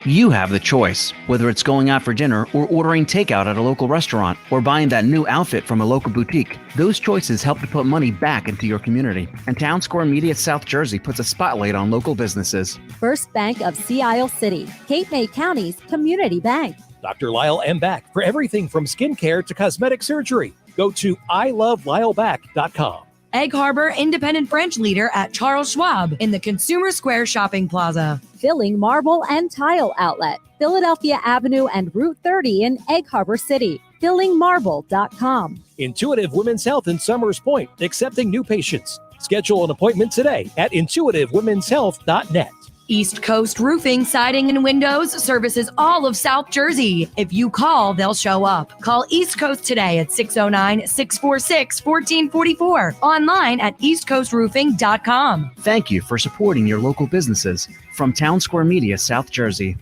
You have the choice, whether it's going out for dinner or ordering takeout at a local restaurant or buying that new outfit from a local boutique. Those choices help to put money back into your community. And Town Square Media South Jersey puts a spotlight on local businesses. First Bank of Sea Isle City, Cape May County's community bank. Dr. Lyle M. Back for everything from skincare to cosmetic surgery. Go to ilovelylback.com. Egg Harbor Independent Branch Leader at Charles Schwab in the Consumer Square Shopping Plaza. Filling Marble and Tile Outlet, Philadelphia Avenue and Route 30 in Egg Harbor City. FillingMarble.com. Intuitive Women's Health in Summers Point, accepting new patients. Schedule an appointment today at intuitivewomenshealth.net. East Coast Roofing, Siding, and Windows services all of South Jersey. If you call, they'll show up. Call East Coast today at 609-646-1444. Online at eastcoastroofing.com. Thank you for supporting your local businesses. From Town Square Media, South Jersey.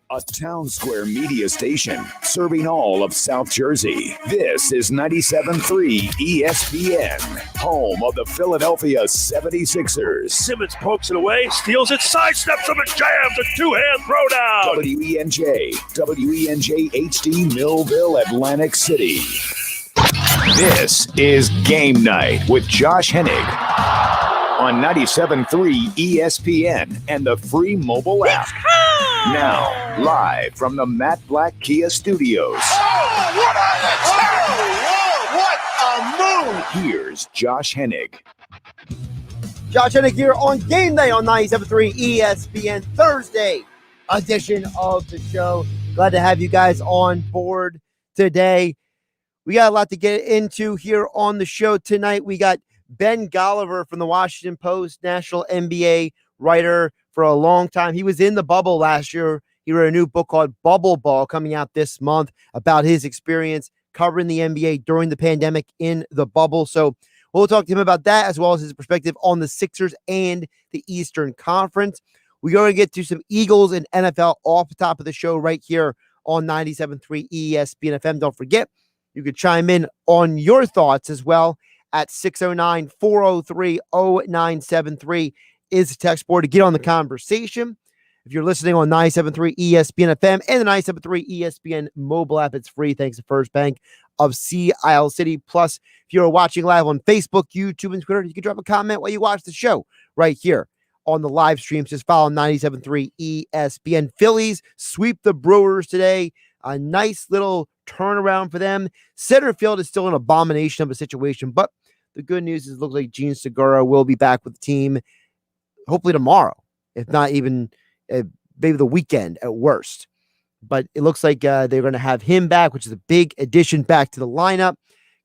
A Town Square media station serving all of South Jersey. This is 97.3 ESPN, home of the Philadelphia 76ers. Simmons pokes it away, steals it, sidesteps him, and jams a two-hand throwdown. WENJ HD Millville, Atlantic City. This is Game Night with Josh Hennig on 97.3 ESPN and the free mobile app. Now, live from the Matt Black Kia Studios. What a move! Here's Josh Hennig. Josh Hennig here on Game Night on 97.3 ESPN Thursday edition of the show. Glad to have you guys on board today. We got a lot to get into here on the show tonight. We got Ben Golliver from the Washington Post, national NBA writer for a long time. He was in the bubble last year. He wrote a new book called Bubbleball coming out this month about his experience covering the NBA during the pandemic in the bubble. So we'll talk to him about that as well as his perspective on the Sixers and the Eastern Conference. We're going to get to some Eagles and NFL off the top of the show right here on 97.3 ESPN FM. Don't forget, you could chime in on your thoughts as well at 609-403-0973. Is the text board to get on the conversation. If you're listening on 97.3 ESPN FM and the 97.3 ESPN mobile app, it's free thanks to First Bank of Sea Isle City. Plus, if you're watching live on Facebook, YouTube, and Twitter, you can drop a comment while you watch the show right here on the live streams. Just follow 97.3 ESPN. Phillies sweep the Brewers today. A nice little turnaround for them. Center field is still an abomination of a situation, but the good news is it looks like Gene Segura will be back with the team hopefully tomorrow, if not even maybe the weekend at worst. But it looks like they're going to have him back, which is a big addition back to the lineup.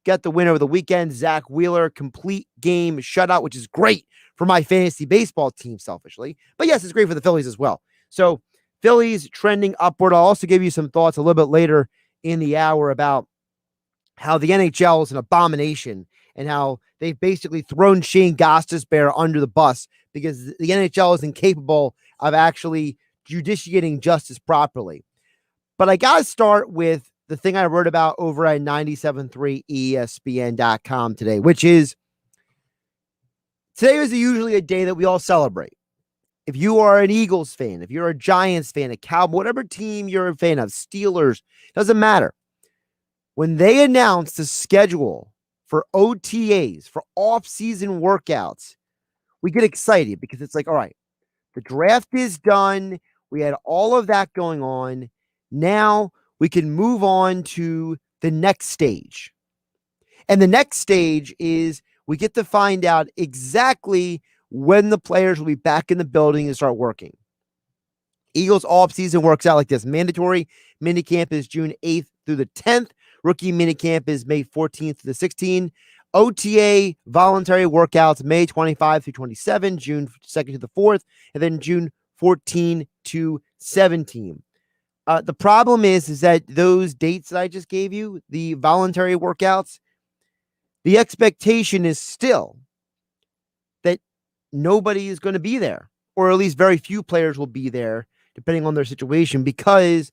Got the win over the weekend. Zach Wheeler, complete game shutout, which is great for my fantasy baseball team, selfishly. But yes, it's great for the Phillies as well. So Phillies trending upward. I'll also give you some thoughts a little bit later in the hour about how the NHL is an abomination and how they've basically thrown Shane Gostisbehere under the bus because the NHL is incapable of actually judiciating justice properly. But I got to start with the thing I wrote about over at 973ESPN.com today, which is today is usually a day that we all celebrate. If you are an Eagles fan, if you're a Giants fan, a Cowboy, whatever team you're a fan of, Steelers, doesn't matter. When they announce the schedule for OTAs, for off-season workouts, we get excited because it's like, all right, the draft is done. We had all of that going on. Now we can move on to the next stage. And the next stage is we get to find out exactly when the players will be back in the building and start working. Eagles off-season works out like this. Mandatory minicamp is June 8th through the 10th. Rookie minicamp is May 14th to the 16th. OTA voluntary workouts May 25 through 27, June 2nd to the 4th, and then June 14 to 17. The problem is that those dates that I just gave you, the voluntary workouts, the expectation is still that nobody is going to be there, or at least very few players will be there, depending on their situation, because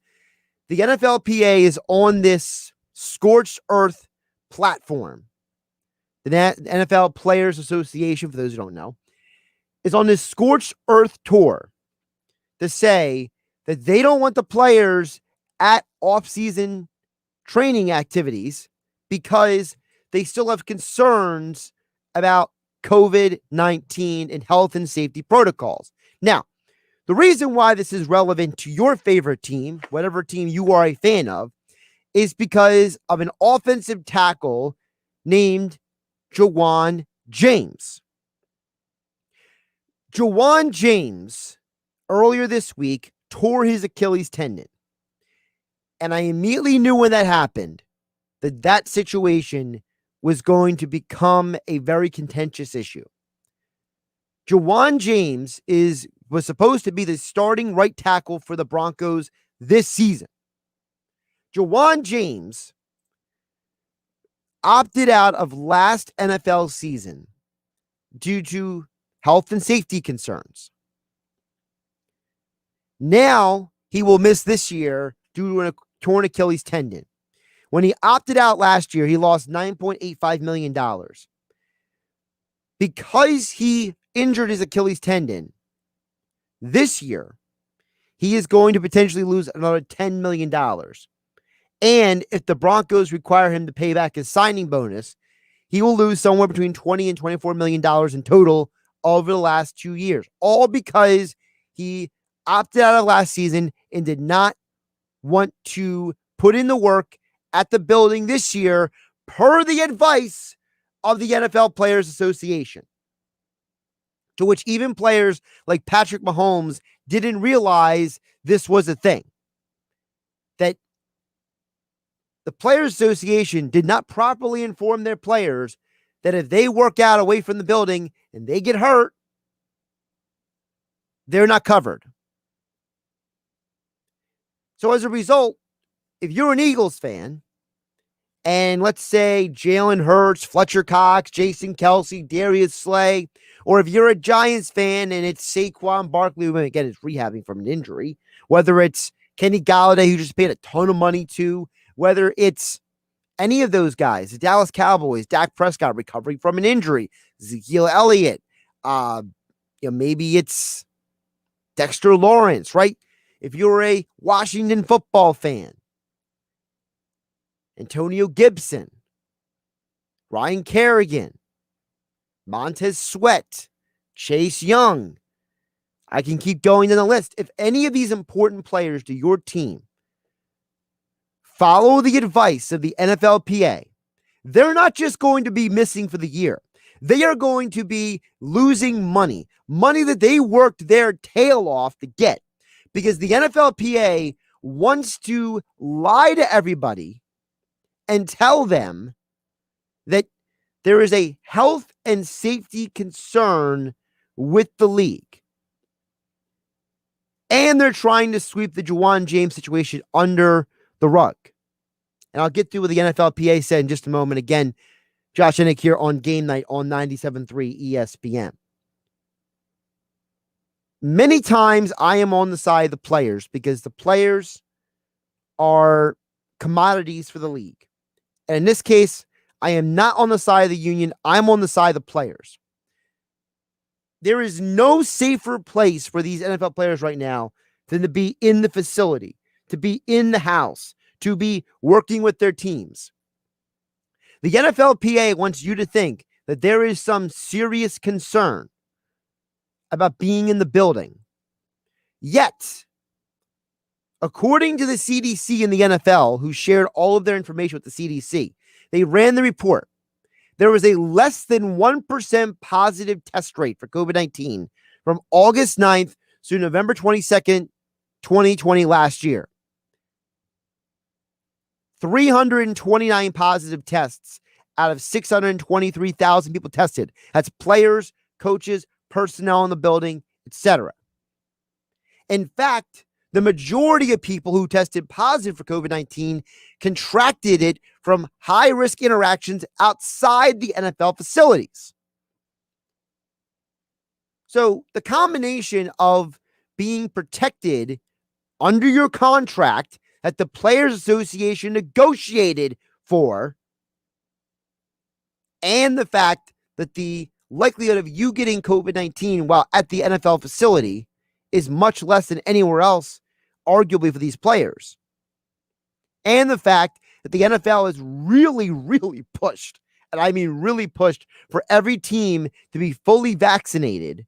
the NFLPA is on this scorched earth platform. The NFL Players Association, for those who don't know, is on this scorched earth tour to say that they don't want the players at off-season training activities because they still have concerns about COVID-19 and health and safety protocols. Now, the reason why this is relevant to your favorite team, whatever team you are a fan of, is because of an offensive tackle named Jawan James. Jawan James, earlier this week, tore his Achilles tendon. And I immediately knew when that happened that situation was going to become a very contentious issue. Jawan James was supposed to be the starting right tackle for the Broncos this season. Jawan James opted out of last NFL season due to health and safety concerns. Now he will miss this year due to a torn Achilles tendon. When he opted out last year, he lost $9.85 million. Because he injured his Achilles tendon, this year, he is going to potentially lose another $10 million. And if the Broncos require him to pay back his signing bonus, he will lose somewhere between $20 and $24 million in total over the last 2 years. All because he opted out of last season and did not want to put in the work at the building this year per the advice of the NFL Players Association. To which even players like Patrick Mahomes didn't realize this was a thing. That the Players Association did not properly inform their players that if they work out away from the building and they get hurt, they're not covered. So as a result, if you're an Eagles fan, and let's say Jalen Hurts, Fletcher Cox, Jason Kelsey, Darius Slay, or if you're a Giants fan and it's Saquon Barkley, who again is rehabbing from an injury, whether it's Kenny Galladay, who just paid a ton of money to, whether it's any of those guys, the Dallas Cowboys, Dak Prescott recovering from an injury, Ezekiel Elliott, maybe it's Dexter Lawrence, right? If you're a Washington football fan, Antonio Gibson, Ryan Kerrigan, Montez Sweat, Chase Young. I can keep going down the list. If any of these important players to your team follow the advice of the NFLPA, they're not just going to be missing for the year. They are going to be losing money that they worked their tail off to get, because the NFLPA wants to lie to everybody and tell them that there is a health and safety concern with the league. And they're trying to sweep the Jawan James situation under the rug. And I'll get through what the NFLPA said in just a moment. Again, Josh Hennig here on Game Night on 97.3 ESPN. Many times I am on the side of the players because the players are commodities for the league. And in this case, I am not on the side of the union. I'm on the side of the players. There is no safer place for these NFL players right now than to be in the facility, to be in the house, to be working with their teams. The NFLPA wants you to think that there is some serious concern about being in the building. Yet, according to the CDC and the NFL, who shared all of their information with the CDC, they ran the report. There was a less than 1% positive test rate for COVID-19 from August 9th through November 22nd, 2020 last year. 329 positive tests out of 623,000 people tested. That's players, coaches, personnel in the building, etc. In fact, the majority of people who tested positive for COVID-19 contracted it from high-risk interactions outside the NFL facilities. So the combination of being protected under your contract that the Players Association negotiated for, and the fact that the likelihood of you getting COVID-19 while at the NFL facility is much less than anywhere else, arguably for these players. And the fact that the NFL has really, really pushed, and I mean really pushed, for every team to be fully vaccinated,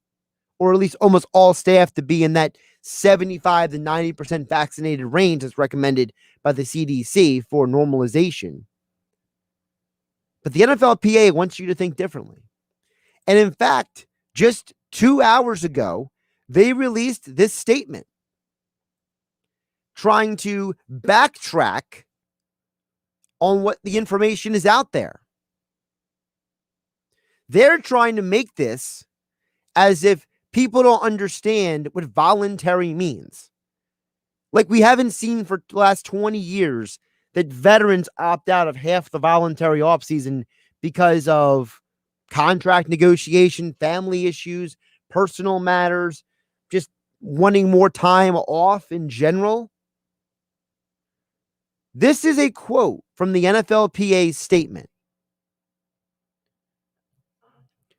or at least almost all staff to be in that 75 to 90% vaccinated range as recommended by the CDC for normalization. But the NFLPA wants you to think differently. And in fact, just 2 hours ago, they released this statement trying to backtrack on what the information is out there. They're trying to make this as if people don't understand what voluntary means. Like we haven't seen for the last 20 years that veterans opt out of half the voluntary offseason because of contract negotiation, family issues, personal matters, just wanting more time off in general. This is a quote from the NFLPA's statement.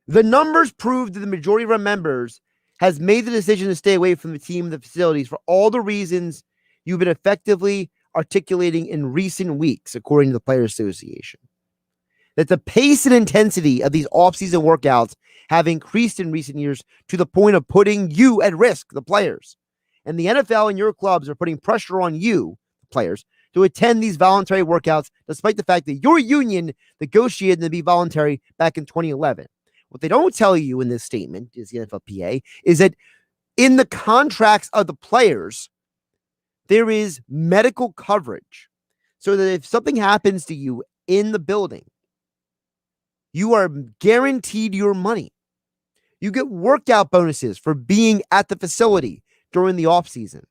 The numbers prove that the majority of our members has made the decision to stay away from the team and the facilities for all the reasons you've been effectively articulating in recent weeks, according to the Players Association. That the pace and intensity of these off-season workouts have increased in recent years to the point of putting you at risk, the players. And the NFL and your clubs are putting pressure on you, the players, to attend these voluntary workouts, despite the fact that your union negotiated them to be voluntary back in 2011. What they don't tell you in this statement, is the NFLPA, is that in the contracts of the players, there is medical coverage. So that if something happens to you in the building, you are guaranteed your money. You get workout bonuses for being at the facility during the offseason.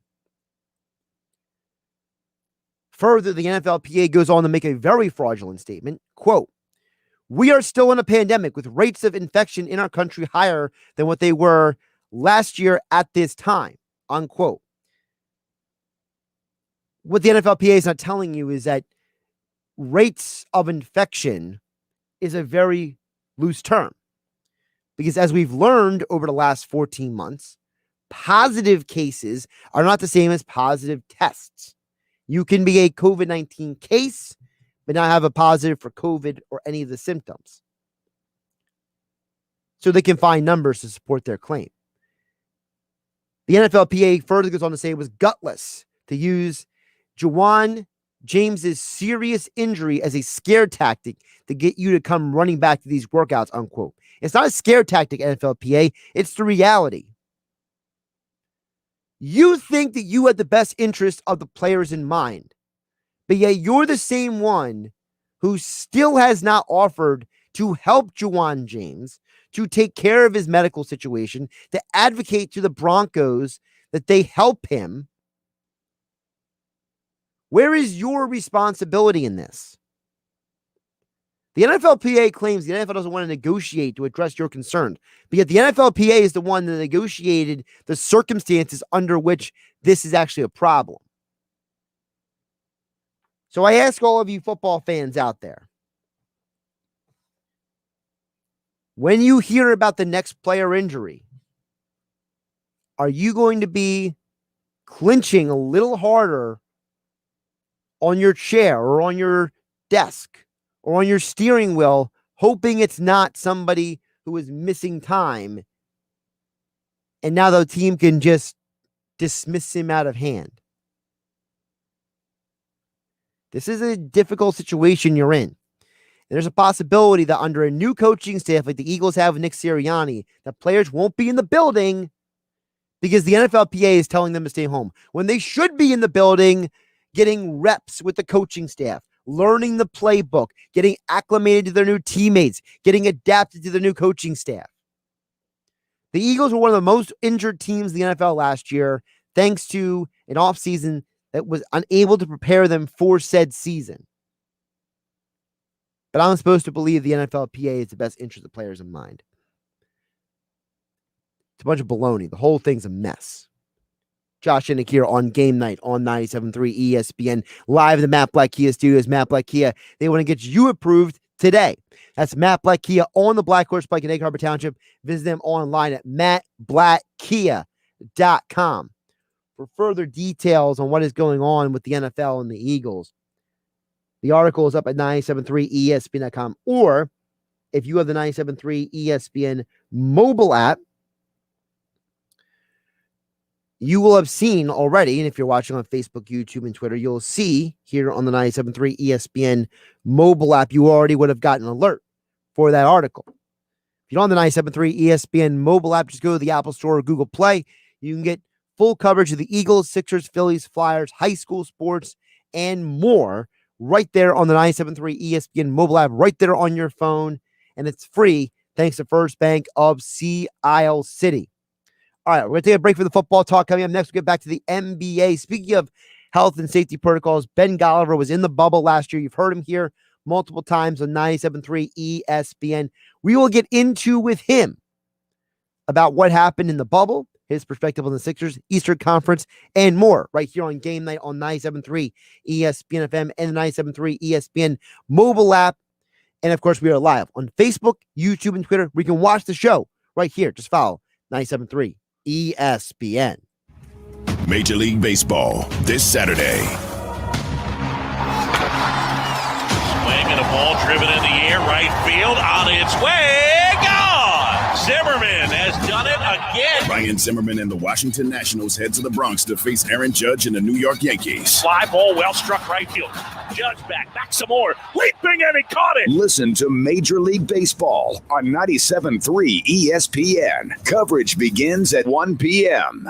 Further, the NFLPA goes on to make a very fraudulent statement. Quote, "We are still in a pandemic with rates of infection in our country higher than what they were last year at this time." Unquote. What the NFLPA is not telling you is that rates of infection is a very loose term. Because as we've learned over the last 14 months, positive cases are not the same as positive tests. You can be a COVID-19 case, but not have a positive for COVID or any of the symptoms. So they can find numbers to support their claim. The NFLPA further goes on to say it was gutless to use Juwan James's serious injury as a scare tactic to get you to come running back to these workouts, unquote. It's not a scare tactic, NFLPA. It's the reality. You think that you had the best interest of the players in mind, but yet you're the same one who still has not offered to help Juwan James, to take care of his medical situation, to advocate to the Broncos that they help him. Where is your responsibility in this? The NFLPA claims the NFL doesn't want to negotiate to address your concerns, but yet the NFLPA is the one that negotiated the circumstances under which this is actually a problem. So I ask all of you football fans out there, when you hear about the next player injury, are you going to be clinching a little harder on your chair or on your desk or on your steering wheel, hoping it's not somebody who is missing time, and now the team can just dismiss him out of hand? This is a difficult situation you're in. And there's a possibility that under a new coaching staff like the Eagles have with Nick Sirianni, that players won't be in the building because the NFLPA is telling them to stay home, when they should be in the building getting reps with the coaching staff, learning the playbook, getting acclimated to their new teammates, getting adapted to the new coaching staff. The Eagles were one of the most injured teams in the NFL last year, thanks to an offseason that was unable to prepare them for said season. But I'm supposed to believe the NFLPA is the best interest of players in mind. It's a bunch of baloney. The whole thing's a mess. Josh Hennig here on Game Night on 97.3 ESPN, live in the Matt Black Kia studios. Matt Black Kia, they want to get you approved today. That's Matt Black Kia on the Black Horse Pike in Egg Harbor Township. Visit them online at mattblackkia.com. for further details on what is going on with the NFL and the Eagles. The article is up at 973ESPN.com, or if you have the 973 ESPN mobile app, you will have seen already, and if you're watching on Facebook, YouTube, and Twitter, you'll see here on the 973 ESPN mobile app, you already would have gotten an alert for that article. If you don't have the 973 ESPN mobile app, just go to the Apple Store or Google Play. You can get full coverage of the Eagles, Sixers, Phillies, Flyers, high school sports, and more right there on the 973 ESPN mobile app, right there on your phone, and it's free thanks to First Bank of Sea Isle City. All right, we're going to take a break for the football talk. Coming up next, we'll get back to the NBA. Speaking of health and safety protocols, Ben Golliver was in the bubble last year. You've heard him here multiple times on 97.3 ESPN. We will get into with him about what happened in the bubble, his perspective on the Sixers, Eastern Conference, and more right here on Game Night on 97.3 ESPN FM and the 97.3 ESPN mobile app. And, of course, we are live on Facebook, YouTube, and Twitter. We can watch the show right here. Just follow 97.3 ESPN. Major League Baseball this Saturday. Swing and a ball driven in the air, right field, on its way, gone! Zimmerman has done it again. Ryan Zimmerman and the Washington Nationals head to the Bronx to face Aaron Judge and the New York Yankees. Fly ball, well struck right field. Judge back some more. Leaping, and he caught it. Listen to Major League Baseball on 97.3 ESPN. Coverage begins at 1 p.m.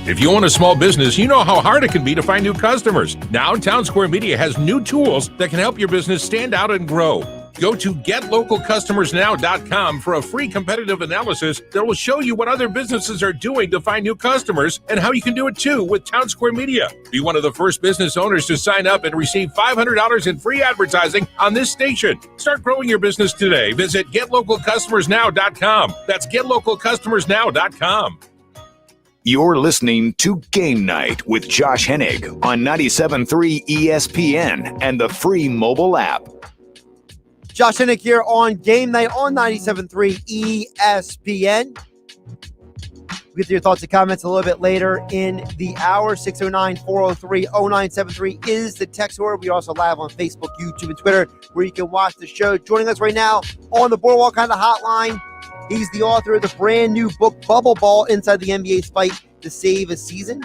If you own a small business, you know how hard it can be to find new customers. Now, Town Square Media has new tools that can help your business stand out and grow. Go to getlocalcustomersnow.com for a free competitive analysis that will show you what other businesses are doing to find new customers and how you can do it too with Town Square Media. Be one of the first business owners to sign up and receive $500 in free advertising on this station. Start growing your business today. Visit getlocalcustomersnow.com. That's getlocalcustomersnow.com. You're listening to Game Night with Josh Hennig on 97.3 ESPN and the free mobile app. Josh Hennig here on Game Night on 97.3 ESPN. We'll get to your thoughts and comments a little bit later in the hour. 609-403-0973 is the text word. We're also live on Facebook, YouTube, and Twitter, where you can watch the show. Joining us right now on the Boardwalk kind of hotline, he's the author of the brand new book, Bubbleball, Inside the NBA's Fight to Save a Season.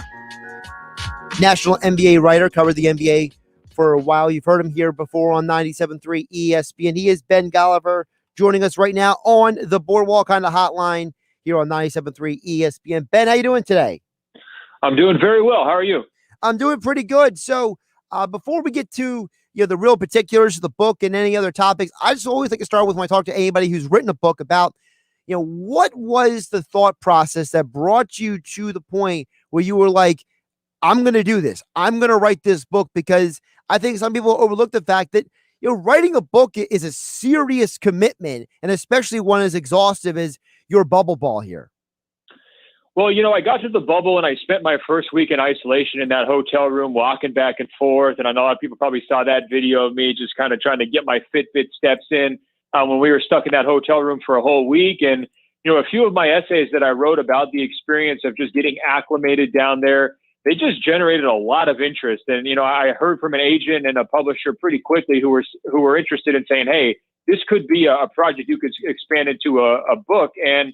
National NBA writer, covered the NBA for a while. You've heard him here before on 97.3 ESPN. He is Ben Golliver, joining us right now on the Boardwalk kind of hotline here on 97.3 ESPN. Ben, how you doing today? I'm doing very well. How are you? I'm doing pretty good. So before we get to the real particulars of the book and any other topics, I just always like to start with when I talk to anybody who's written a book about what was the thought process that brought you to the point where you were like, I'm going to do this. I'm going to write this book, because I think some people overlook the fact that, writing a book is a serious commitment, and especially one as exhaustive as your Bubbleball here. Well, I got to the bubble and I spent my first week in isolation in that hotel room, walking back and forth. And I know a lot of people probably saw that video of me just kind of trying to get my Fitbit steps in. When we were stuck in that hotel room for a whole week. And, a few of my essays that I wrote about the experience of just getting acclimated down there, they just generated a lot of interest. And, I heard from an agent and a publisher pretty quickly who were interested in saying, hey, this could be a project you could expand into a book. And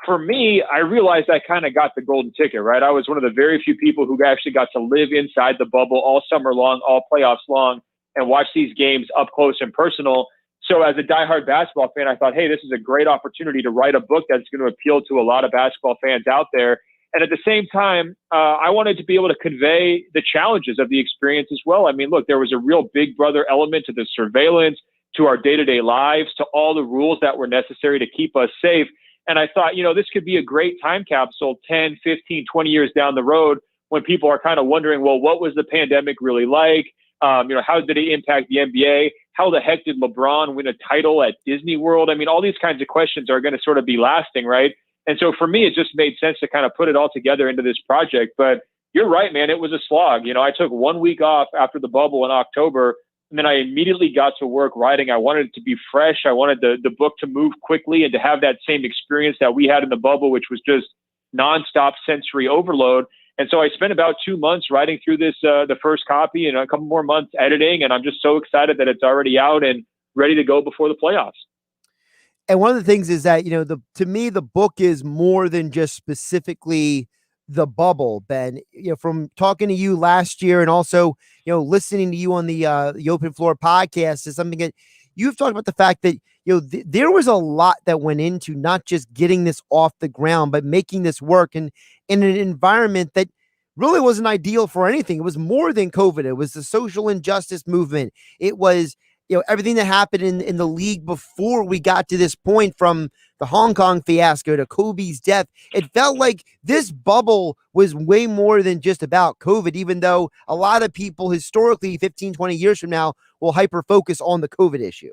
for me, I realized I kind of got the golden ticket, right? I was one of the very few people who actually got to live inside the bubble all summer long, all playoffs long, and watch these games up close and personal. So as a diehard basketball fan, I thought, hey, this is a great opportunity to write a book that's going to appeal to a lot of basketball fans out there. And at the same time, I wanted to be able to convey the challenges of the experience as well. I mean, look, there was a real big brother element to the surveillance, to our day-to-day lives, to all the rules that were necessary to keep us safe. And I thought, this could be a great time capsule 10, 15, 20 years down the road when people are kind of wondering, well, what was the pandemic really like? How did it impact the NBA? How the heck did LeBron win a title at Disney World? I mean, all these kinds of questions are going to sort of be lasting, right? And so for me, it just made sense to kind of put it all together into this project. But you're right, man, it was a slog. I took 1 week off after the bubble in October, and then I immediately got to work writing. I wanted it to be fresh. I wanted the book to move quickly and to have that same experience that we had in the bubble, which was just nonstop sensory overload. And so I spent about 2 months writing through this, the first copy, and a couple more months editing. And I'm just so excited that it's already out and ready to go before the playoffs. And one of the things is that, to me, the book is more than just specifically the bubble, Ben. From talking to you last year and also, listening to you on the Open Floor podcast is something that you've talked about, the fact that, there was a lot that went into not just getting this off the ground, but making this work in an environment that really wasn't ideal for anything. It was more than COVID. It was the social injustice movement. It was, everything that happened in the league before we got to this point, from the Hong Kong fiasco to Kobe's death. It felt like this bubble was way more than just about COVID, even though a lot of people historically 15, 20 years from now will hyper-focus on the COVID issue.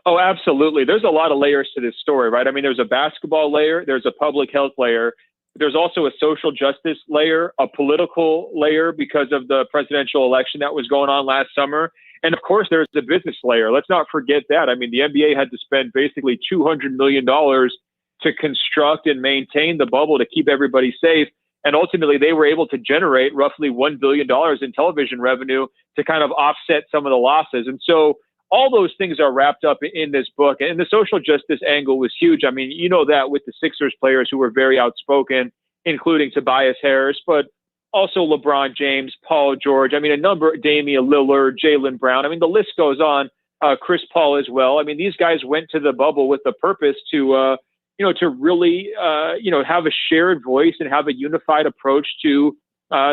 Oh, absolutely. There's a lot of layers to this story, right? I mean, there's a basketball layer, there's a public health layer, there's also a social justice layer, a political layer because of the presidential election that was going on last summer. And of course, there's the business layer. Let's not forget that. I mean, the NBA had to spend basically $200 million to construct and maintain the bubble to keep everybody safe. And ultimately, they were able to generate roughly $1 billion in television revenue to kind of offset some of the losses. And so all those things are wrapped up in this book. And the social justice angle was huge. I mean, you know that with the Sixers players who were very outspoken, including Tobias Harris, but also LeBron James, Paul George. I mean, a number, Damian Lillard, Jaylen Brown. I mean, the list goes on. Chris Paul as well. I mean, these guys went to the bubble with the purpose to, to really, have a shared voice and have a unified approach to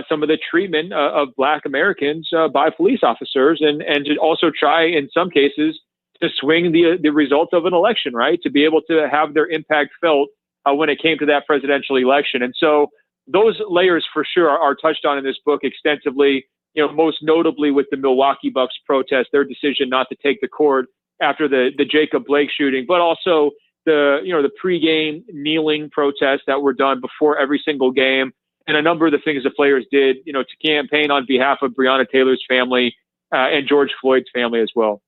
some of the treatment of Black Americans by police officers, and to also try, in some cases, to swing the result of an election, right? To be able to have their impact felt when it came to that presidential election. And so those layers for sure are touched on in this book extensively, most notably with the Milwaukee Bucks protest, their decision not to take the court after the Jacob Blake shooting, but also the pregame kneeling protests that were done before every single game, and a number of the things the players did, to campaign on behalf of Breonna Taylor's family and George Floyd's family as well.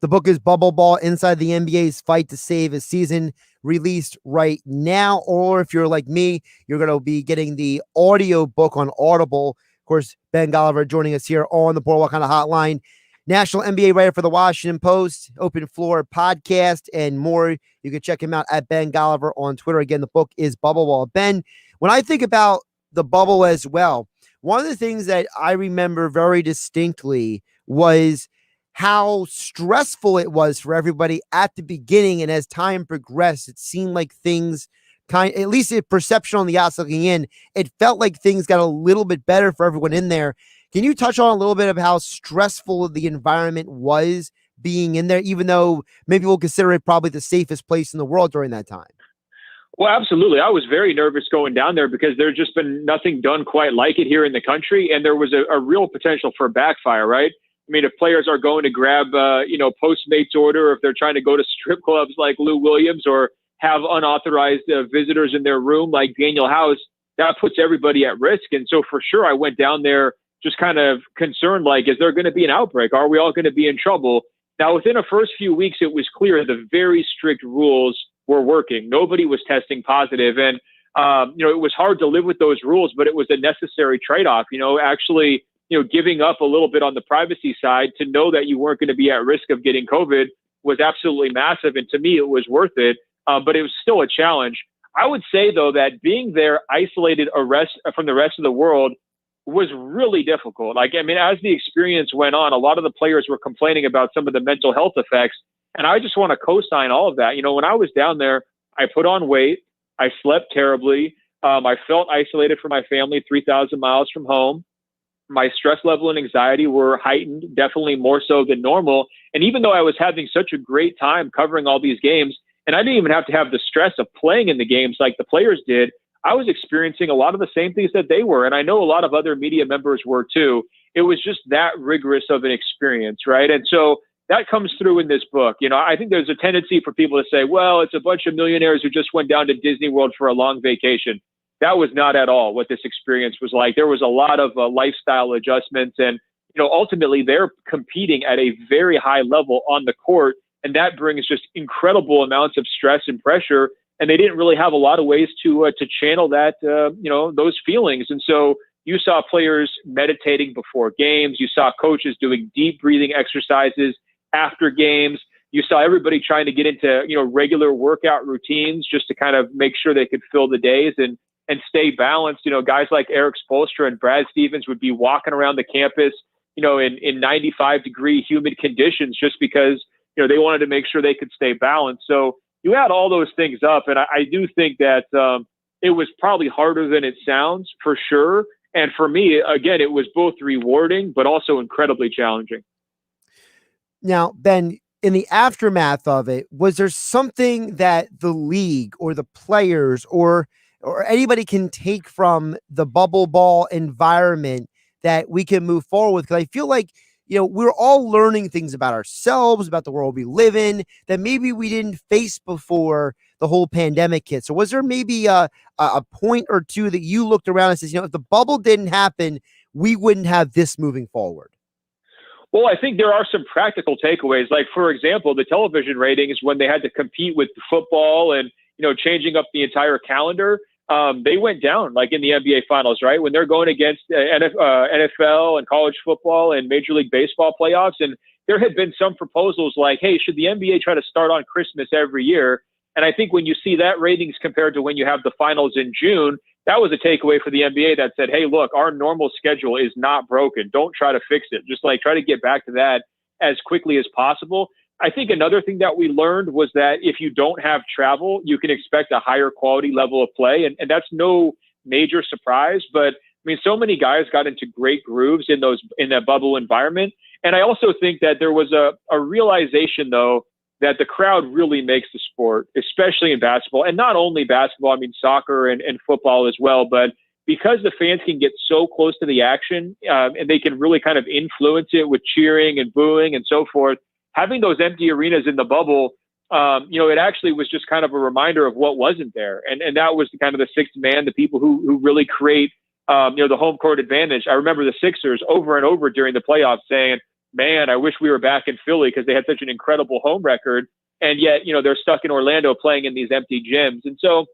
The book is Bubbleball, Inside the NBA's Fight to Save a Season, released right now. Or if you're like me, you're going to be getting the audio book on Audible. Of course, Ben Golliver joining us here on the Boardwalk Kind of Hotline. National NBA writer for the Washington Post, Open Floor podcast, and more. You can check him out at Ben Golliver on Twitter. Again, the book is Bubbleball. Ben, when I think about the bubble as well, one of the things that I remember very distinctly was how stressful it was for everybody at the beginning. And as time progressed, it seemed like things at least a perception on the outside looking in, it felt like things got a little bit better for everyone in there. Can you touch on a little bit of how stressful the environment was being in there, even though maybe we'll consider it probably the safest place in the world during that time? Well, absolutely. I was very nervous going down there because there's just been nothing done quite like it here in the country. And there was a real potential for backfire, right? I mean, if players are going to grab, Postmates order, or if they're trying to go to strip clubs like Lou Williams, or have unauthorized visitors in their room like Daniel House, that puts everybody at risk. And so for sure, I went down there just kind of concerned, like, is there going to be an outbreak? Are we all going to be in trouble? Now, within the first few weeks, it was clear the very strict rules were working. Nobody was testing positive. And, it was hard to live with those rules, but it was a necessary trade-off, actually, giving up a little bit on the privacy side to know that you weren't going to be at risk of getting COVID was absolutely massive. And to me, it was worth it. But it was still a challenge. I would say, though, that being there isolated from the rest of the world was really difficult. As the experience went on, a lot of the players were complaining about some of the mental health effects. And I just want to co-sign all of that. When I was down there, I put on weight. I slept terribly. I felt isolated from my family 3,000 miles from home. My stress level and anxiety were heightened, definitely more so than normal. And even though I was having such a great time covering all these games, and I didn't even have to have the stress of playing in the games like the players did, I was experiencing a lot of the same things that they were. And I know a lot of other media members were too. It was just that rigorous of an experience, right? And so that comes through in this book. I think there's a tendency for people to say, well, it's a bunch of millionaires who just went down to Disney World for a long vacation. That was not at all what this experience was like. There was a lot of lifestyle adjustments, and ultimately they're competing at a very high level on the court, and that brings just incredible amounts of stress and pressure. And they didn't really have a lot of ways to channel that, those feelings. And so you saw players meditating before games. You saw coaches doing deep breathing exercises after games. You saw everybody trying to get into, regular workout routines just to kind of make sure they could fill the days and stay balanced. Guys like Eric Spoelstra and Brad Stevens would be walking around the campus, in 95-degree humid conditions just because, they wanted to make sure they could stay balanced. So you add all those things up, and I do think that it was probably harder than it sounds, for sure. And for me, again, it was both rewarding, but also incredibly challenging. Now, Ben, in the aftermath of it, was there something that the league or the players or anybody can take from the bubble ball environment that we can move forward with? Because I feel like, we're all learning things about ourselves, about the world we live in, that maybe we didn't face before the whole pandemic hit. So was there maybe a point or two that you looked around and says, if the bubble didn't happen, we wouldn't have this moving forward? Well, I think there are some practical takeaways. Like, for example, the television ratings when they had to compete with football and, changing up the entire calendar. they went down like in the NBA finals, right? When they're going against NFL and college football and Major League Baseball playoffs. And there had been some proposals like, hey, should the NBA try to start on Christmas every year? And I think when you see that ratings compared to when you have the finals in June, that was a takeaway for the NBA that said, hey, look, our normal schedule is not broken. Don't try to fix it. Just like try to get back to that as quickly as possible. I think another thing that we learned was that if you don't have travel, you can expect a higher quality level of play. And that's no major surprise. But I mean, so many guys got into great grooves in that bubble environment. And I also think that there was a realization, though, that the crowd really makes the sport, especially in basketball. And not only basketball, I mean, soccer and football as well. But because the fans can get so close to the action and they can really kind of influence it with cheering and booing and so forth, having those empty arenas in the bubble, it actually was just kind of a reminder of what wasn't there. And that was kind of the sixth man, the people who really create, the home court advantage. I remember the Sixers over and over during the playoffs saying, man, I wish we were back in Philly because they had such an incredible home record. And yet, they're stuck in Orlando playing in these empty gyms. And so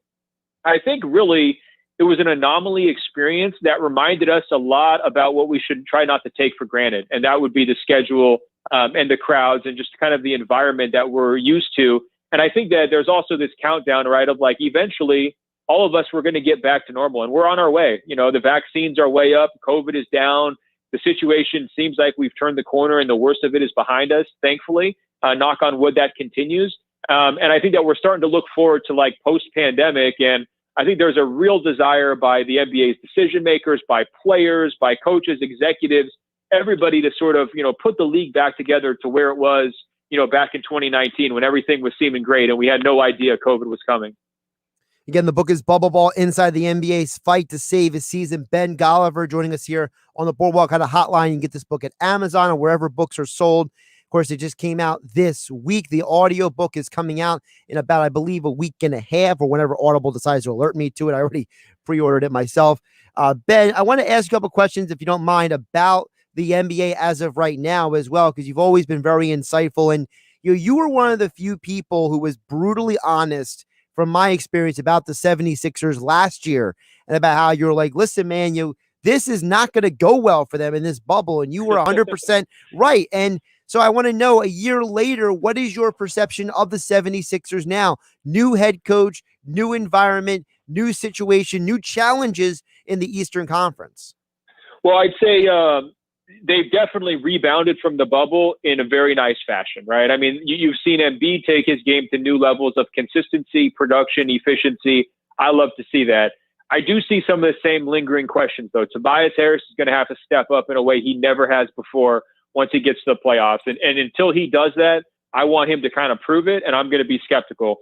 I think really it was an anomaly experience that reminded us a lot about what we should try not to take for granted. And that would be the schedule and the crowds and just kind of the environment that we're used to. And I think that there's also this countdown, right, of like eventually all of us were going to get back to normal and we're on our way. The vaccines are way up. COVID is down. The situation seems like we've turned the corner and the worst of it is behind us, thankfully. Knock on wood, that continues. And I think that we're starting to look forward to like post-pandemic. And I think there's a real desire by the NBA's decision makers, by players, by coaches, executives, everybody to sort of, put the league back together to where it was, back in 2019 when everything was seeming great and we had no idea COVID was coming. Again, the book is Bubbleball, Inside the NBA's Fight to Save His Season. Ben Golliver joining us here on the Boardwalk kind of hotline. You can get this book at Amazon or wherever books are sold. Of course, it just came out this week. The audio book is coming out in about, I believe, a week and a half or whenever Audible decides to alert me to it. I already pre-ordered it myself. Ben, I want to ask you a couple questions, if you don't mind, about the NBA as of right now as well, because you've always been very insightful. And you were one of the few people who was brutally honest from my experience about the 76ers last year and about how you're like, listen, man, this is not going to go well for them in this bubble. And you were 100% right. And so I want to know, a year later, what is your perception of the 76ers now? New head coach, new environment, new situation, new challenges in the Eastern Conference. Well, I'd say they've definitely rebounded from the bubble in a very nice fashion, right? I mean, you've seen Embiid take his game to new levels of consistency, production, efficiency. I love to see that. I do see some of the same lingering questions, though. Tobias Harris is going to have to step up in a way he never has before once he gets to the playoffs. And until he does that, I want him to kind of prove it, and I'm going to be skeptical.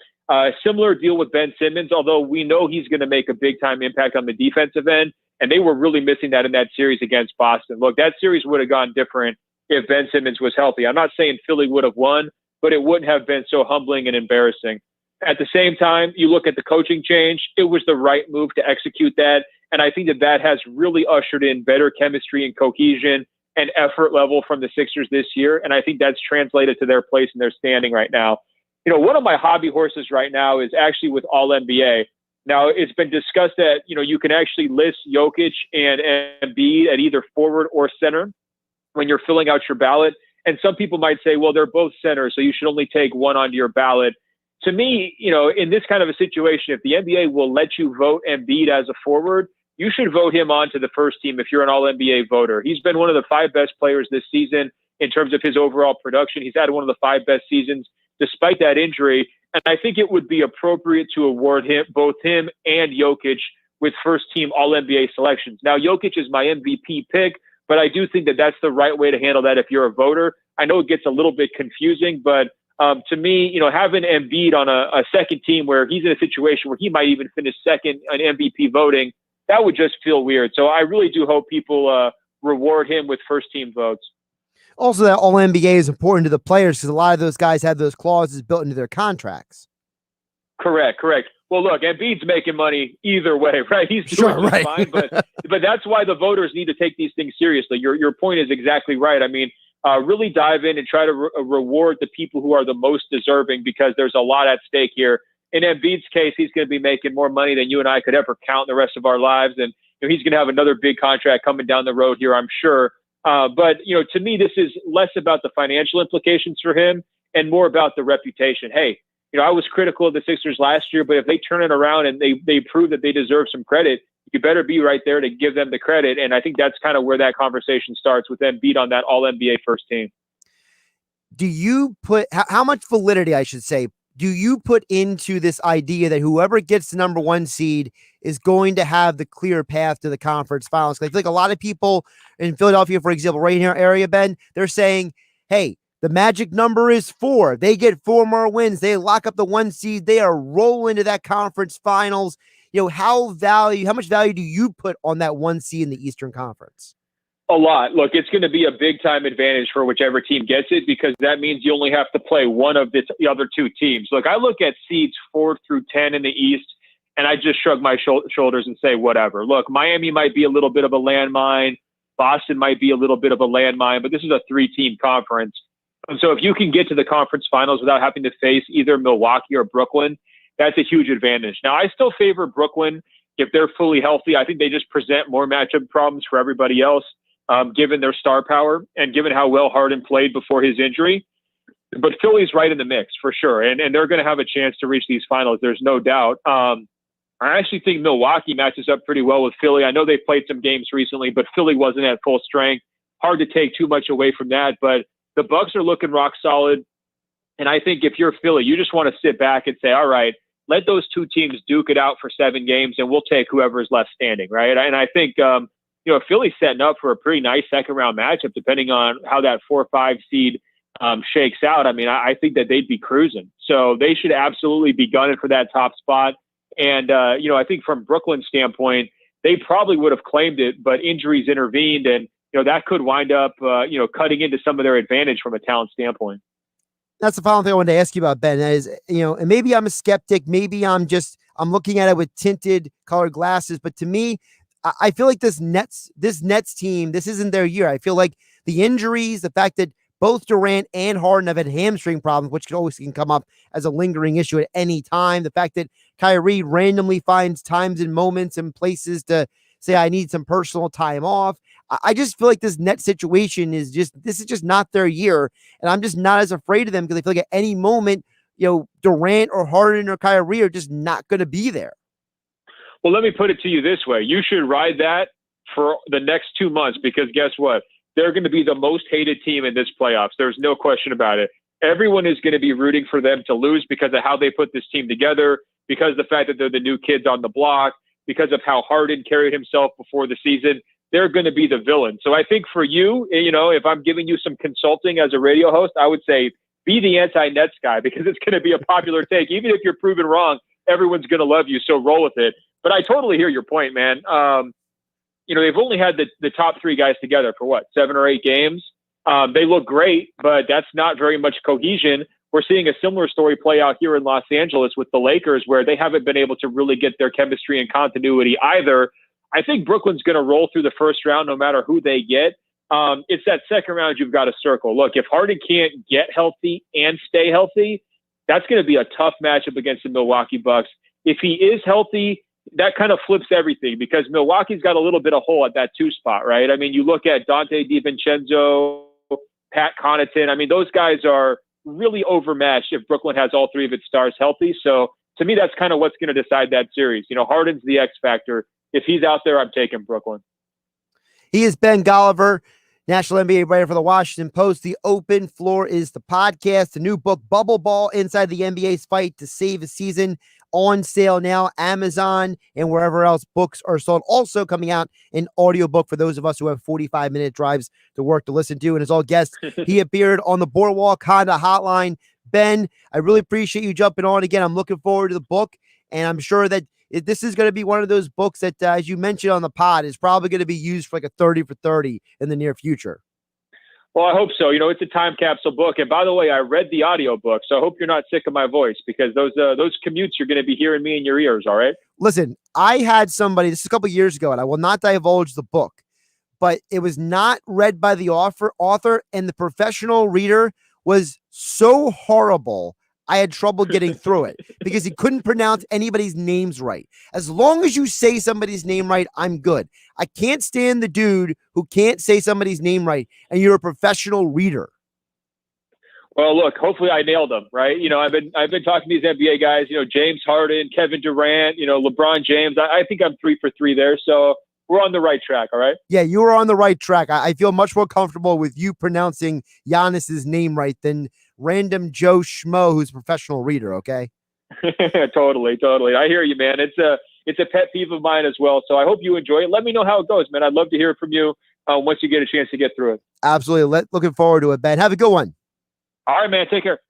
Similar deal with Ben Simmons, although we know he's going to make a big-time impact on the defensive end. And they were really missing that in that series against Boston. Look, that series would have gone different if Ben Simmons was healthy. I'm not saying Philly would have won, but it wouldn't have been so humbling and embarrassing. At the same time, you look at the coaching change, it was the right move to execute that. And I think that has really ushered in better chemistry and cohesion and effort level from the Sixers this year. And I think that's translated to their place in their standing right now. One of my hobby horses right now is actually with All NBA. Now, it's been discussed that, you can actually list Jokic and Embiid at either forward or center when you're filling out your ballot. And some people might say, well, they're both centers, so you should only take one onto your ballot. To me, in this kind of a situation, if the NBA will let you vote Embiid as a forward, you should vote him onto the first team if you're an All-NBA voter. He's been one of the 5 best players this season in terms of his overall production. He's had one of the 5 best seasons despite that injury. And I think it would be appropriate to award both him and Jokic with first-team All-NBA selections. Now, Jokic is my MVP pick, but I do think that that's the right way to handle that if you're a voter. I know it gets a little bit confusing, but to me, having Embiid on a second team where he's in a situation where he might even finish second on MVP voting, that would just feel weird. So I really do hope people reward him with first-team votes. Also, that All-NBA is important to the players because a lot of those guys have those clauses built into their contracts. Correct. Well, look, Embiid's making money either way, right? He's doing just fine, but that's why the voters need to take these things seriously. Your point is exactly right. I mean, really dive in and try to reward the people who are the most deserving because there's a lot at stake here in Embiid's case, he's going to be making more money than you and I could ever count the rest of our lives. And he's going to have another big contract coming down the road here, I'm sure. But to me, this is less about the financial implications for him and more about the reputation. Hey, I was critical of the Sixers last year, but if they turn it around and they prove that they deserve some credit, you better be right there to give them the credit. And I think that's kind of where that conversation starts with Embiid on that All-NBA first team. Do you put how much validity, I should say, do you put into this idea that whoever gets the number 1 seed is going to have the clear path to the conference finals? I feel like a lot of people in Philadelphia, for example, right in our area, Ben, they're saying, hey, the magic number is 4. They get 4 more wins. They lock up the 1 seed. They are rolling to that conference finals. How much value do you put on that 1 seed in the Eastern Conference? A lot. Look, it's going to be a big time advantage for whichever team gets it, because that means you only have to play one of the other 2 teams. Look, I look at seeds 4 through 10 in the East, and I just shrug my shoulders and say, whatever. Look, Miami might be a little bit of a landmine. Boston might be a little bit of a landmine, but this is a 3-team conference. And so if you can get to the conference finals without having to face either Milwaukee or Brooklyn, that's a huge advantage. Now, I still favor Brooklyn if they're fully healthy. I think they just present more matchup problems for everybody else. Given their star power and given how well Harden played before his injury. But Philly's right in the mix for sure. And they're going to have a chance to reach these finals. There's no doubt. I actually think Milwaukee matches up pretty well with Philly. I know they've played some games recently, but Philly wasn't at full strength. Hard to take too much away from that. But the Bucks are looking rock solid. And I think if you're Philly, you just want to sit back and say, all right, let those 2 teams duke it out for 7 games and we'll take whoever's left standing, right? And I think Philly's setting up for a pretty nice second-round matchup, depending on how that 4-5 seed shakes out. I mean, I think that they'd be cruising. So they should absolutely be gunning for that top spot. And, I think from Brooklyn's standpoint, they probably would have claimed it, but injuries intervened. And, that could wind up, cutting into some of their advantage from a talent standpoint. That's the final thing I wanted to ask you about, Ben. That is, and maybe I'm a skeptic. Maybe I'm looking at it with tinted colored glasses. But to me, I feel like this Nets team, this isn't their year. I feel like the injuries, the fact that both Durant and Harden have had hamstring problems, which can come up as a lingering issue at any time. The fact that Kyrie randomly finds times and moments and places to say, I need some personal time off. I just feel like this Nets situation is just not their year. And I'm just not as afraid of them because I feel like at any moment, Durant or Harden or Kyrie are just not going to be there. Well, let me put it to you this way. You should ride that for the next 2 months because guess what? They're going to be the most hated team in this playoffs. There's no question about it. Everyone is going to be rooting for them to lose because of how they put this team together, because of the fact that they're the new kids on the block, because of how Harden carried himself before the season. They're going to be the villain. So I think for you, if I'm giving you some consulting as a radio host, I would say be the anti-Nets guy because it's going to be a popular take. Even if you're proven wrong, everyone's going to love you. So roll with it. But I totally hear your point, man. They've only had the top 3 guys together for 7 or 8 games. They look great, but that's not very much cohesion. We're seeing a similar story play out here in Los Angeles with the Lakers, where they haven't been able to really get their chemistry and continuity either. I think Brooklyn's going to roll through the first round no matter who they get. It's that second round you've got to circle. Look, if Harden can't get healthy and stay healthy, that's going to be a tough matchup against the Milwaukee Bucks. If he is healthy, that kind of flips everything because Milwaukee's got a little bit of hole at that 2 spot, right? I mean, you look at Dante DiVincenzo, Pat Connaughton. I mean, those guys are really overmatched if Brooklyn has all 3 of its stars healthy. So to me, that's kind of what's going to decide that series. Harden's the X factor. If he's out there, I'm taking Brooklyn. He is Ben Golliver, national NBA writer for the Washington Post. The Open Floor is the podcast. The new book, Bubbleball, Inside the NBA's Fight to Save a Season, on sale now, Amazon and wherever else books are sold. Also coming out an audiobook for those of us who have 45-minute drives to work to listen to. And as all guests, he appeared on the Boardwalk Honda Hotline. Ben, I really appreciate you jumping on again. I'm looking forward to the book, and I'm sure that this is going to be one of those books that, as you mentioned on the pod, is probably going to be used for like a 30 for 30 in the near future. Well, I hope so. It's a time capsule book. And by the way, I read the audio book, so I hope you're not sick of my voice because those commutes, you're going to be hearing me in your ears, all right? Listen, I had somebody, this is a couple years ago, and I will not divulge the book, but it was not read by the author, and the professional reader was so horrible. I had trouble getting through it because he couldn't pronounce anybody's names right. As long as you say somebody's name right, I'm good. I can't stand the dude who can't say somebody's name right, and you're a professional reader. Well, look, hopefully I nailed them, right? I've been talking to these NBA guys, James Harden, Kevin Durant, LeBron James. I think I'm 3 for 3 there. So we're on the right track. All right. Yeah, you are on the right track. I feel much more comfortable with you pronouncing Giannis's name right than random Joe Schmo who's a professional reader. Okay. Totally. I hear you, man. It's a pet peeve of mine as well. So I hope you enjoy it. Let me know how it goes, man. I'd love to hear it from you once you get a chance to get through it. Absolutely. Looking forward to it, Ben. Have a good one. All right, man. Take care.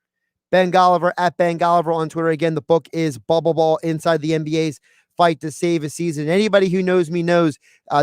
Ben Golliver at Ben Golliver on Twitter. Again, the book is Bubbleball, Inside the NBA's Fight to Save a Season. Anybody who knows me knows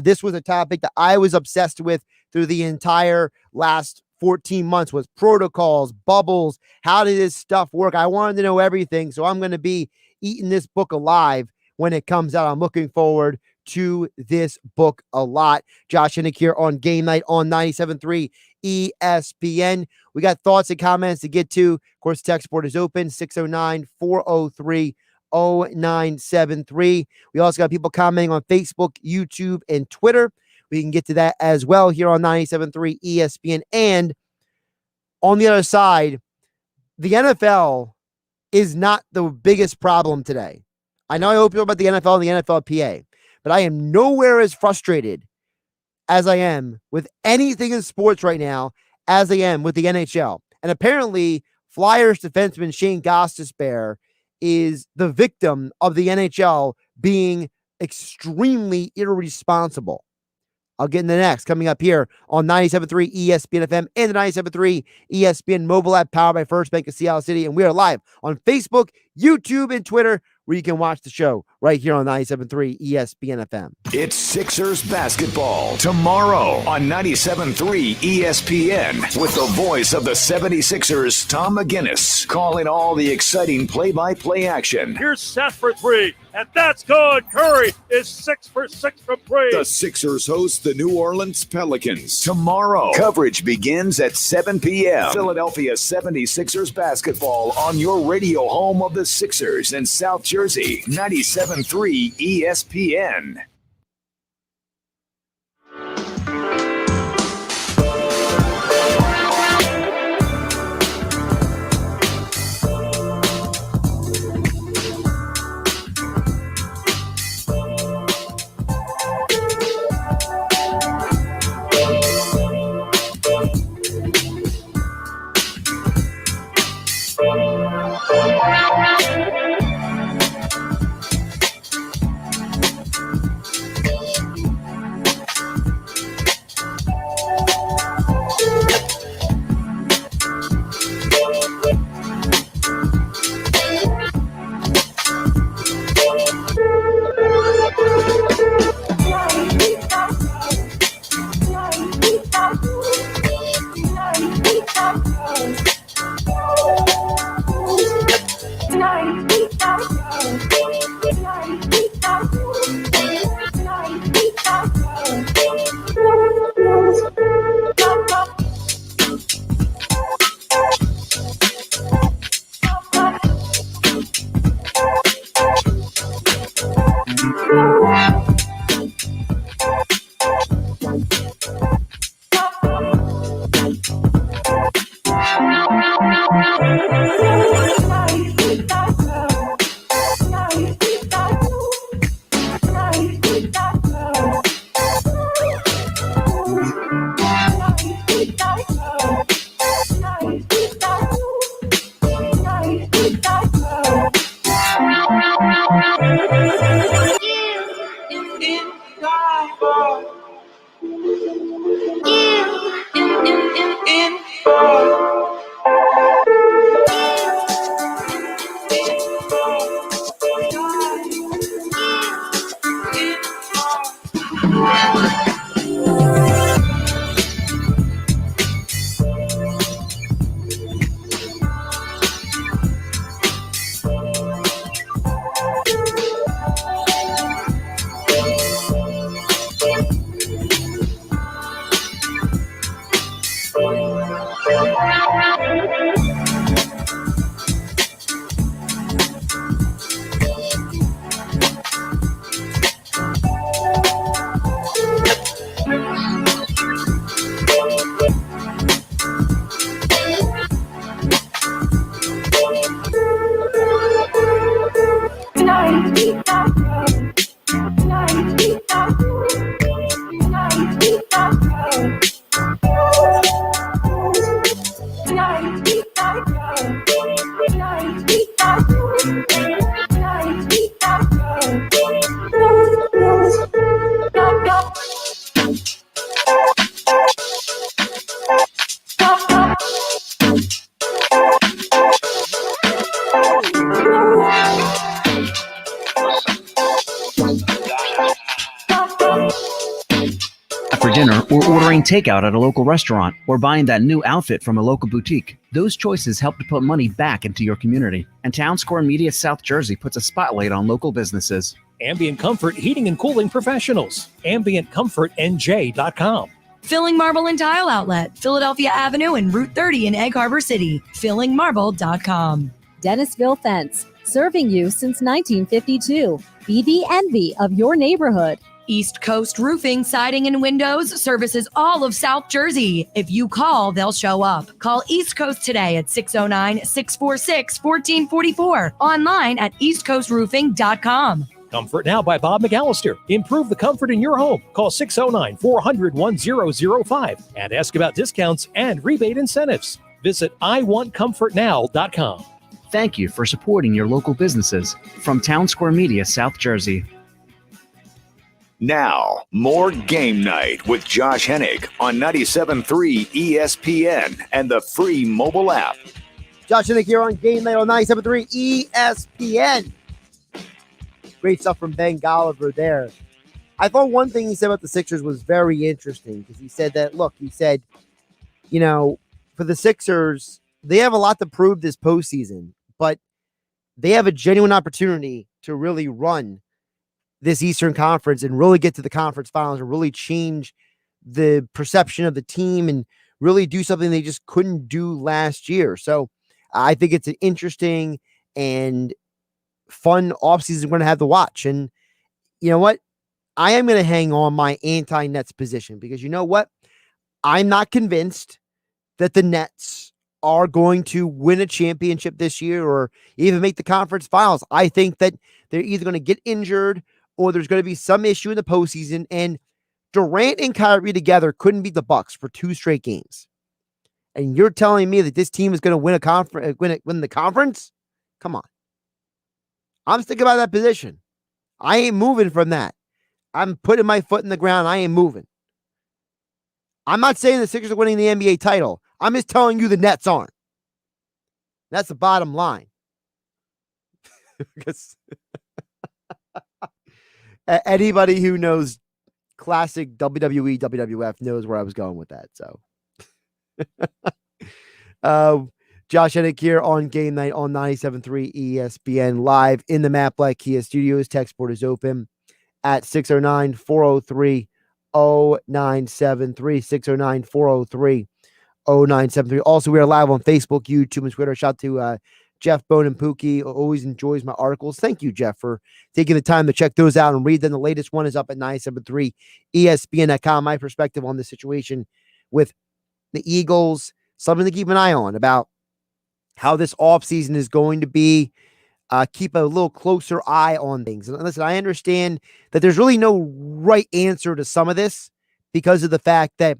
this was a topic that I was obsessed with through the entire last 14 months was protocols, bubbles. How did this stuff work? I wanted to know everything. So I'm going to be eating this book alive when it comes out. I'm looking forward to this book a lot. Josh Hennig here on Game Night on 97.3 ESPN. We got thoughts and comments to get to. Of course, text board is open, 609-403-0973. We also got people commenting on Facebook, YouTube, and Twitter. We can get to that as well here on 97.3 ESPN. And on the other side, the NFL is not the biggest problem today. I know I hope about the NFL and the NFLPA, but I am nowhere as frustrated as I am with anything in sports right now as I am with the NHL. And apparently, Flyers defenseman Shane Gostisbehere is the victim of the NHL being extremely irresponsible. I'll get into the next coming up here on 97.3 ESPN FM and the 97.3 ESPN mobile app powered by First Bank of Seattle City. And we are live on Facebook, YouTube, and Twitter, where you can watch the show right here on 97.3 ESPN FM. It's Sixers basketball tomorrow on 97.3 ESPN with the voice of the 76ers, Tom McGinnis, calling all the exciting play-by-play action. Here's Seth for three, and that's good. Curry is 6 for 6 from three. The Sixers host the New Orleans Pelicans tomorrow. Coverage begins at 7 p.m. Philadelphia 76ers basketball on your radio home of the Sixers in South Jersey, 97.3 ESPN. for dinner, or ordering takeout at a local restaurant, or buying that new outfit from a local boutique, those choices help to put money back into your community. And Town Square Media South Jersey puts a spotlight on local businesses. Ambient Comfort Heating and Cooling Professionals. AmbientComfortNJ.com. Filling Marble and Tile Outlet, Philadelphia Avenue and Route 30 in Egg Harbor City. FillingMarble.com. Dennisville Fence, serving you since 1952. Be the envy of your neighborhood. East Coast Roofing, Siding, and Windows services all of South Jersey. If you call, they'll show up. Call East Coast today at 609-646-1444. Online at eastcoastroofing.com. Comfort Now by Bob McAllister. Improve the comfort in your home. Call 609-400-1005 and ask about discounts and rebate incentives. Visit iwantcomfortnow.com. Thank you for supporting your local businesses. From Town Square Media South Jersey. Now, more Game Night with Josh Hennig on 97.3 ESPN and the free mobile app. Josh Hennig here on Game Night on 97.3 ESPN. Great stuff from Ben Golliver there. I thought one thing he said about the Sixers was very interesting because he said that, look, he said, you know, for the Sixers, they have a lot to prove this postseason, but they have a genuine opportunity to really run this Eastern Conference and really get to the conference finals and really change the perception of the team and really do something they just couldn't do last year. So I think it's an interesting and fun offseason we're going to have to watch. And you know what? I am going to hang on my anti-Nets position because you know what? I'm not convinced that the Nets are going to win a championship this year or even make the conference finals. I think that they're either going to get injured or there's going to be some issue in the postseason. And Durant and Kyrie together couldn't beat the Bucks for 2 straight games. And you're telling me that this team is going to win a conference, win the conference? Come on. I'm sticking by that position. I ain't moving from that. I'm putting my foot in the ground. I ain't moving. I'm not saying the Sixers are winning the NBA title. I'm just telling you the Nets aren't. That's the bottom line. Because anybody who knows classic WWE, WWF knows where I was going with that. So, Josh Hennig here on Game Night on 97.3 ESPN live in the Matt Black Kia Studios. Text board is open at 609-403-0973, 609-403-0973. Also, we are live on Facebook, YouTube, and Twitter. Shout out to Jeff Bone and Pookie. Always enjoys my articles. Thank you, Jeff, for taking the time to check those out and read them. The latest one is up at 97.3 ESPN.com. My perspective on the situation with the Eagles. Something to keep an eye on about how this offseason is going to be. Keep a little closer eye on things. And listen, I understand that there's really no right answer to some of this because of the fact that,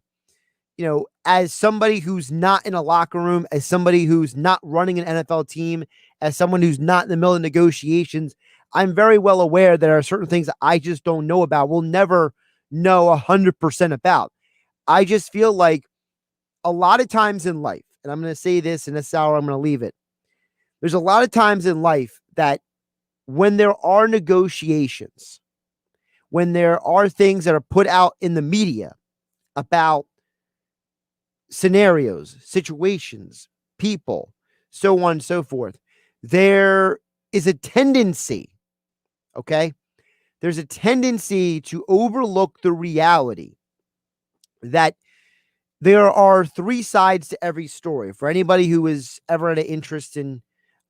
you know, as somebody who's not in a locker room, as somebody who's not running an NFL team, as someone who's not in the middle of negotiations, I'm very well aware there are certain things that I just don't know about. We'll never know 100% about. I just feel like a lot of times in life, and I'm going to say this in this hour, I'm going to leave it. There's a lot of times in life that when there are negotiations, when there are things that are put out in the media about scenarios, situations, people, so on and so forth, there is a tendency, okay? There's a tendency to overlook the reality that there are 3 sides to every story. For anybody who is ever had an interest in,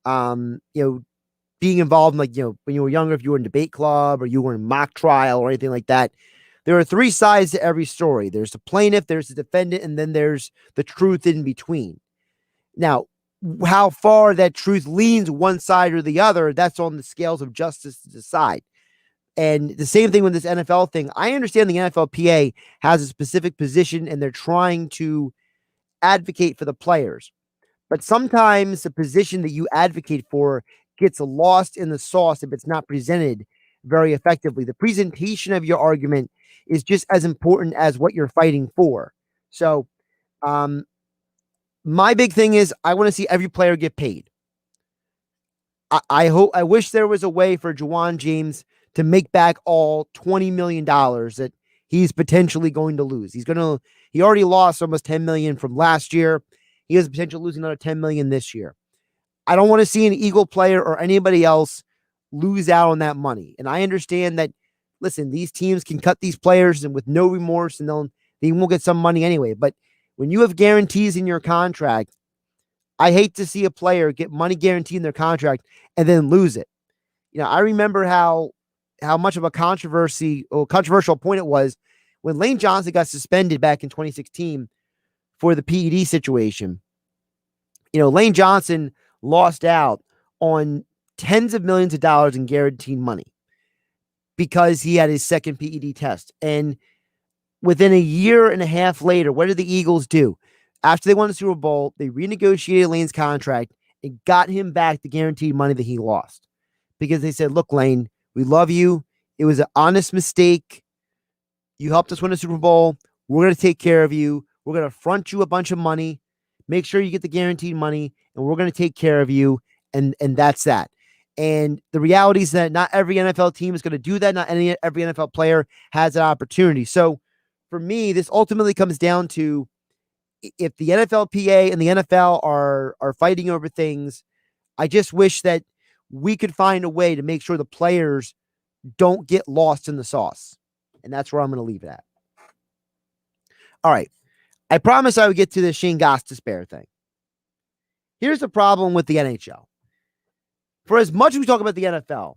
being involved in, like, when you were younger, if you were in debate club or you were in mock trial or anything like that, there are 3 sides to every story. There's the plaintiff, there's the defendant, and then there's the truth in between. Now, how far that truth leans one side or the other, that's on the scales of justice to decide. And the same thing with this NFL thing. I understand the NFLPA has a specific position and they're trying to advocate for the players. But sometimes the position that you advocate for gets lost in the sauce if it's not presented very effectively. The presentation of your argument is just as important as what you're fighting for. So my big thing is I want to see every player get paid. I wish there was a way for Juwan James to make back all $20 million that he's potentially going to lose. He already lost almost $10 million from last year. He has the potential of losing another $10 million this year. I don't want to see an Eagle player or anybody else lose out on that money. And I understand that, listen, these teams can cut these players and with no remorse, and they won't get some money anyway. But when you have guarantees in your contract, I hate to see a player get money guaranteed in their contract and then lose it. I remember how much of a controversial point it was when Lane Johnson got suspended back in 2016 for the PED situation. Lane Johnson lost out on tens of millions of dollars in guaranteed money because he had his second PED test. And within a year and a half later, what did the Eagles do? After they won the Super Bowl, they renegotiated Lane's contract and got him back the guaranteed money that he lost. Because they said, look, Lane, we love you. It was an honest mistake. You helped us win a Super Bowl. We're going to take care of you. We're going to front you a bunch of money. Make sure you get the guaranteed money, and we're going to take care of you. And that's that. And the reality is that not every NFL team is going to do that. Not every NFL player has that opportunity. So for me, this ultimately comes down to, if the NFLPA and the NFL are fighting over things, I just wish that we could find a way to make sure the players don't get lost in the sauce. And that's where I'm going to leave it at. All right. I promised I would get to the Shane Gostisbehere thing. Here's the problem with the NHL. For as much as we talk about the NFL,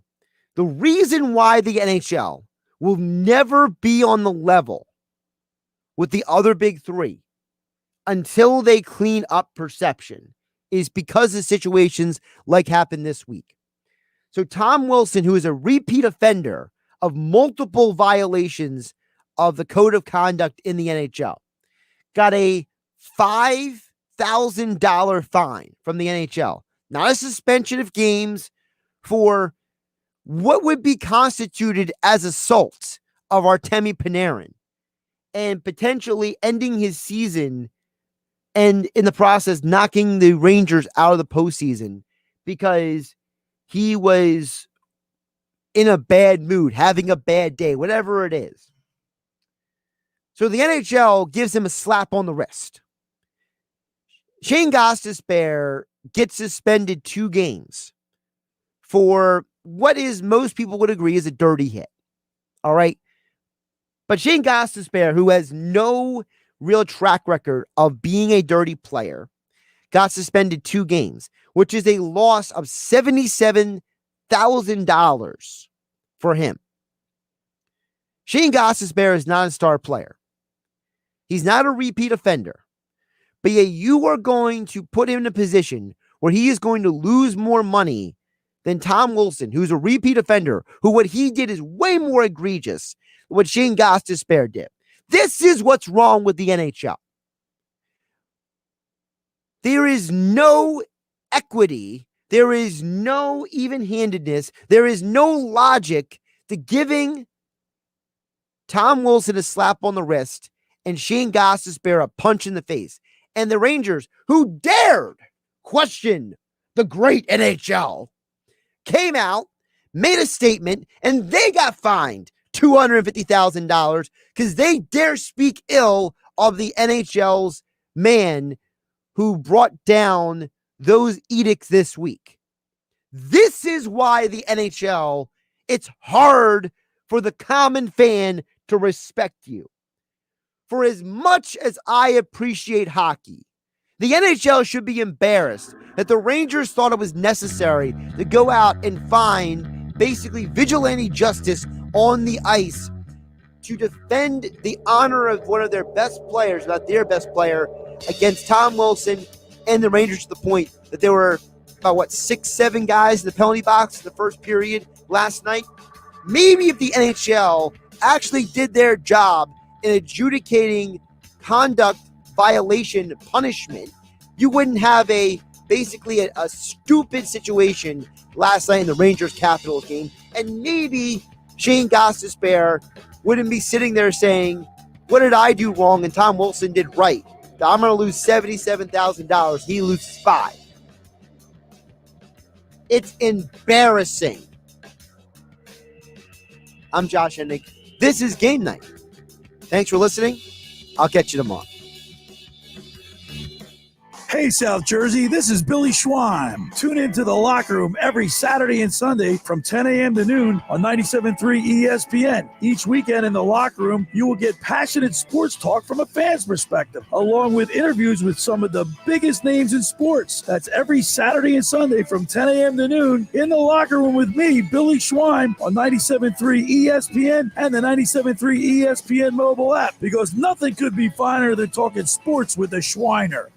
the reason why the NHL will never be on the level with the other big three until they clean up perception is because of situations like happened this week. So Tom Wilson, who is a repeat offender of multiple violations of the code of conduct in the NHL, got a $5,000 fine from the NHL, not a suspension of games, for what would be constituted as assault of Artemi Panarin, and potentially ending his season, and in the process knocking the Rangers out of the postseason because he was in a bad mood, having a bad day, whatever it is. So the NHL gives him a slap on the wrist. Shane Gostisbehere gets suspended 2 games for what is, most people would agree, is a dirty hit. All right. But Shane Gostisbehere, who has no real track record of being a dirty player, got suspended 2 games, which is a loss of $77,000 for him. Shane Gostisbehere is not a star player. He's not a repeat offender. But yet you are going to put him in a position where he is going to lose more money than Tom Wilson, who's a repeat offender, who what he did is way more egregious than what Shane Gostisbehere did. This is what's wrong with the NHL. There is no equity. There is no even-handedness. There is no logic to giving Tom Wilson a slap on the wrist and Shane Gostisbehere a punch in the face. And the Rangers, who dared question the great NHL, came out, made a statement, and they got fined $250,000 because they dare speak ill of the NHL's man who brought down those edicts this week. This is why the NHL, it's hard for the common fan to respect you. For as much as I appreciate hockey, the NHL should be embarrassed that the Rangers thought it was necessary to go out and find basically vigilante justice on the ice to defend the honor of one of their best players, not their best player, against Tom Wilson and the Rangers, to the point that there were about 6-7 guys in the penalty box in the first period last night. Maybe if the NHL actually did their job in adjudicating conduct violation punishment, you wouldn't have basically a stupid situation last night in the Rangers Capitals game. And maybe Shane Gostisbehere wouldn't be sitting there saying, what did I do wrong and Tom Wilson did right? I'm going to lose $77,000. He loses $5,000. It's embarrassing. I'm Josh Hennig. This is Game Night Thanks for listening. I'll catch you tomorrow. Hey, South Jersey, this is Billy Schweim. Tune into The Locker Room every Saturday and Sunday from 10 a.m. to noon on 97.3 ESPN. Each weekend in The Locker Room, you will get passionate sports talk from a fan's perspective, along with interviews with some of the biggest names in sports. That's every Saturday and Sunday from 10 a.m. to noon in The Locker Room with me, Billy Schweim, on 97.3 ESPN and the 97.3 ESPN mobile app, because nothing could be finer than talking sports with a Schweiner.